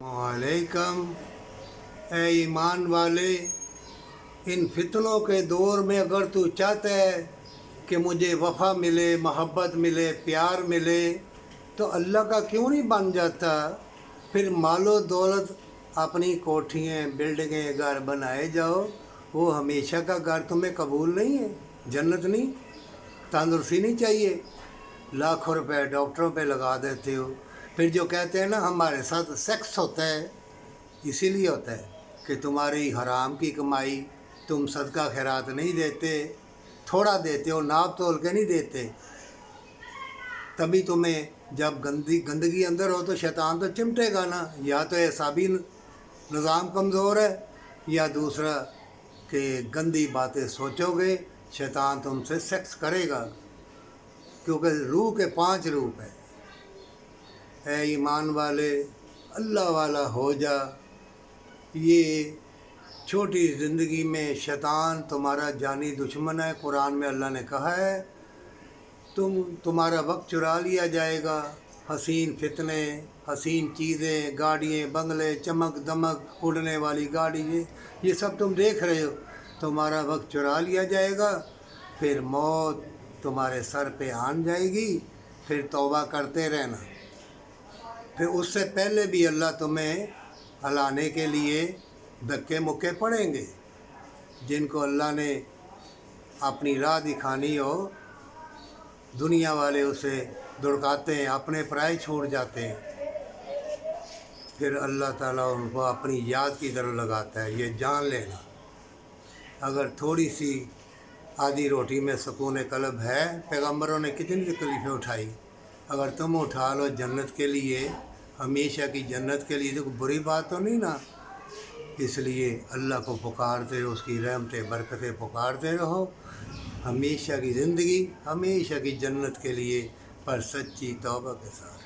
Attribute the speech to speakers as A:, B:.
A: वालेकुम। ए ईमान वाले, इन फितनों के दौर में अगर तू चाहता है कि मुझे वफ़ा मिले, मोहब्बत मिले, प्यार मिले, तो अल्लाह का क्यों नहीं बन जाता? फिर मालो दौलत, अपनी कोठियाँ, बिल्डिंगें, घर बनाए जाओ। वो हमेशा का घर तुम्हें कबूल नहीं है, जन्नत नहीं। तंदुरुस्ती नहीं चाहिए, लाखों रुपए डॉक्टरों पे लगा देते हो। फिर जो कहते हैं ना हमारे साथ सेक्स होता है, इसीलिए होता है कि तुम्हारी हराम की कमाई, तुम सदका खैरात नहीं देते, थोड़ा देते हो, नाप तोल के नहीं देते। तभी तुम्हें जब गंदगी अंदर हो तो शैतान तो चिमटेगा ना। या तो एसाबी निज़ाम कमज़ोर है, या दूसरा कि गंदी बातें सोचोगे, शैतान तुमसे सेक्स करेगा। क्योंकि रूह के 5 रूप है। ऐ ईमान वाले, अल्लाह वाला हो जा। ये छोटी ज़िंदगी में शैतान तुम्हारा जानी दुश्मन है। कुरान में अल्लाह ने कहा है तुम्हारा वक्त चुरा लिया जाएगा। हसीन फितने, हसीन चीज़ें, गाड़ियाँ, बंगले, चमक दमक, उड़ने वाली गाड़ी, ये सब तुम देख रहे हो। तुम्हारा वक्त चुरा लिया जाएगा, फिर मौत तुम्हारे सर पे आन जाएगी। फिर तौबा करते रहना। फिर उससे पहले भी अल्लाह तुम्हें हलाने के लिए धक्के मुक्के पड़ेंगे। जिनको अल्लाह ने अपनी राह दिखानी हो, दुनिया वाले उसे दुड़काते हैं, अपने पराए छोड़ जाते हैं। फिर अल्लाह ताला उनको अपनी याद की तरफ लगाता है। ये जान लेना, अगर थोड़ी सी आधी रोटी में सुकून कल्ब है, पैगंबरों ने कितनी तकलीफ़ें उठाई, अगर तुम उठा लो जन्नत के लिए, हमेशा की जन्नत के लिए, तो बुरी बात तो नहीं ना। इसलिए अल्लाह को पुकारते रहो, उसकी रहमतें बरकतें पुकारते रहो। हमेशा की ज़िंदगी, हमेशा की जन्नत के लिए, पर सच्ची तौबा के साथ।